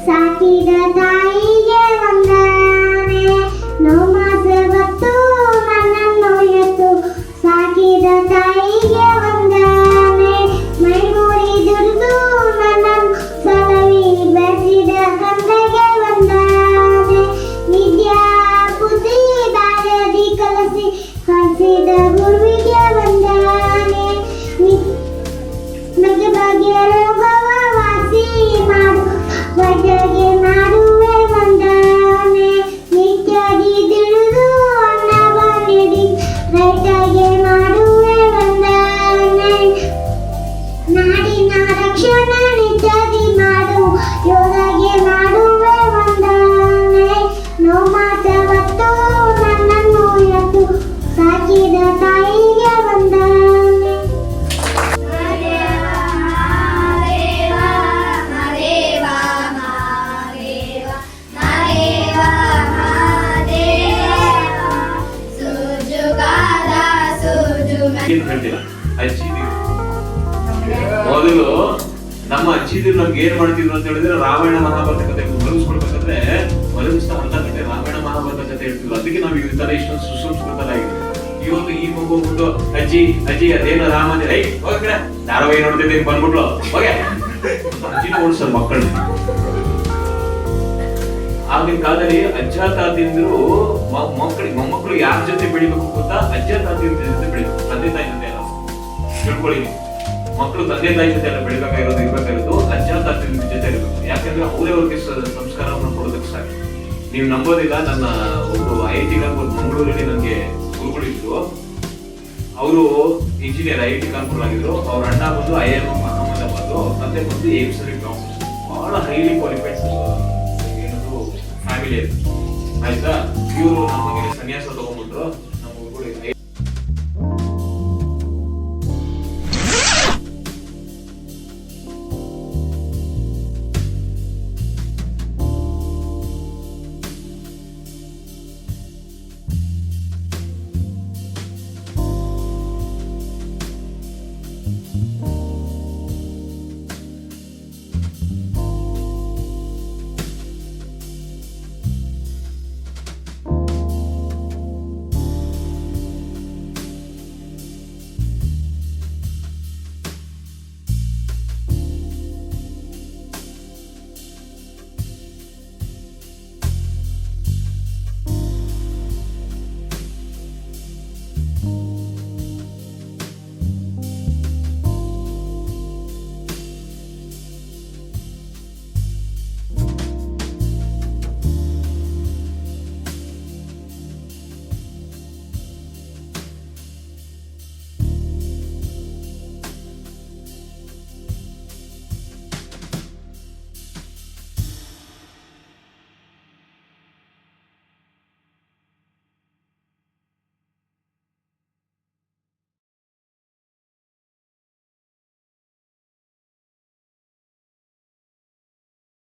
ಸಾಕಿದ ತಾಯಿಗೆ ವಂದನೆ, ನೋಮಾಸೆ ಹೊತ್ತು ನನ್ನನ್ನು ಎತ್ತು ಸಾಕಿದ ತಾಯಿಗೆ ವಂದನೆ, ಮೈಮೂರಿ ದುಡಿದು ನನ್ನನ್ನು ಸಲವಿ ಬೆಳೆಸಿದ ತಂದೆಗೆ ವಂದನೆ, ವಿದ್ಯಾ ಬುದ್ಧಿ ಬಾಲ್ಯದಿ ಕಲಿಸಿ ಕಲಿಸಿದ ಗುರುವಿಗೆ ವಂದನೆ, ನಗೆ ಬಗೆಯ ರೋಗವ ವಾಸಿ ಮಾಡು ವೈದ್ಯರಿಗೆ ಮಾಡುವೆ ವಂದನೆ, ನಿತ್ಯದಿ ತಿಳಿದು ಅನ್ನವ ನೀಡಿ ರೈತರಿಗೆ ಮಾಡುವೆ ವಂದನೆ, ನಾಡಿನ ರಕ್ಷಣೆ ನಿತ್ಯದಿ ಮಾಡು ಯೋಧಗೆ ಮಾಡುವೆ ವಂದನೆ, ನೋಮಾಸ ಹೊತ್ತು ನನ್ನನ್ನು ಎತ್ತು ಸಾಕಿದ ತಾಯಿಗೆ ವಂದನೆ. ಹೇಳ್ತೀರಾ ಅಜ್ಜಿ ಮೊದಲು ನಮ್ಮ ಅಜ್ಜಿದ್ರು ನಮ್ಗೆ ಏನ್ ಮಾಡ್ತಿದ್ರು ಅಂತ ಹೇಳಿದ್ರೆ ರಾಮಾಯಣ ಮಹಾಭಾರತ ಕಥೆ ಮಲಗಿಸ್ಕೊಳ್ಬೇಕಂದ್ರೆ ಮಲಗಿಸ್ತಾ ಅರ್ಧ ಗಂಟೆ ರಾಮಾಯಣ ಮಹಾಭಾರತ ಕಥೆ ಹೇಳ್ತಿದ್ರು. ಅದಕ್ಕೆ ನಾವು ಈ ತರ ಇಷ್ಟೊಂದು ಸುಸಂಸ್ಕೃತರಾಗಿದ್ವಿ. ಇವತ್ತು ಈ ಮಗು ಹೋಗ್ಬಿಟ್ಟು ಅಜ್ಜಿ ಅಜ್ಜಿ ಅದೇನೋ ರಾಮ ಹೋಗ್ರೆ ಧಾರಾವಾಹಿ ನೋಡ್ತಿದ್ದೆ ಬಂದ್ಬಿಟ್ಲು ಹೋಗೆ ಅಜ್ಜಿನ ಓಡಿಸೋದು ಮಕ್ಕಳನ್ನ. ಆಗಿನ ಕಾಲದಲ್ಲಿ ಅಜ್ಜ ತಾತಿಂದ್ರು ಮೊಮ್ಮಕ್ಕಳು ಯಾರ ಜೊತೆ ಬೆಳಿಬೇಕು ಗೊತ್ತಾ? ಅಜ್ಜ ತಾತಿಂದ್ರ ಜೊತೆ ಬೆಳಿಬೇಕು, ತಂದೆ ತಾಯಿ ಜೊತೆ ಅಲ್ಲ. ತಿಳ್ಕೊಳ್ಳಿ, ಮಕ್ಕಳು ತಂದೆ ತಾಯಿ ಜೊತೆ ಎಲ್ಲ ಇರ್ಬೇಕಾಗಿರೋದು ಅಜ್ಜ ತಾತಿಂದ್ರ ಜೊತೆ ಇರಬೇಕು. ಯಾಕಂದ್ರೆ ಅವರೇ ಅವ್ರಿಗೆ ಸಂಸ್ಕಾರವನ್ನು ಕೊಡೋದಕ್ಕೆ ಸಾಕು. ನೀವು ನಂಬೋದಿಲ್ಲ, ನನ್ನ ಒಬ್ರು IIT ಕಾನ್ಪುರ್ ಮಂಗಳೂರಲ್ಲಿ ನನಗೆ ಗುರುಗಳಿದ್ರು. ಅವರು ಇಂಜಿನಿಯರ್ IIT ಕಾನ್ಪುರ್ ಆಗಿದ್ರು. ಅವ್ರ ಅಣ್ಣ ಬಂದು IIM ಅಹಮದಾಬಾದ್, ಮತ್ತೆ ಬಂದು ಏಮ್ಸ್ ಅಲ್ಲಿ ಡಾಕ್ಟರ್, ಬಹಳ ಹೈಲಿ ಕ್ವಾಲಿಫೈಡ್ ಫ್ಯಾಮಿಲಿ ಆಯ್ತಾ. ಇವರು ನಮಗೆ ಸನ್ಯಾಸ ತಗೊಂಡ್ಬಿಟ್ರು.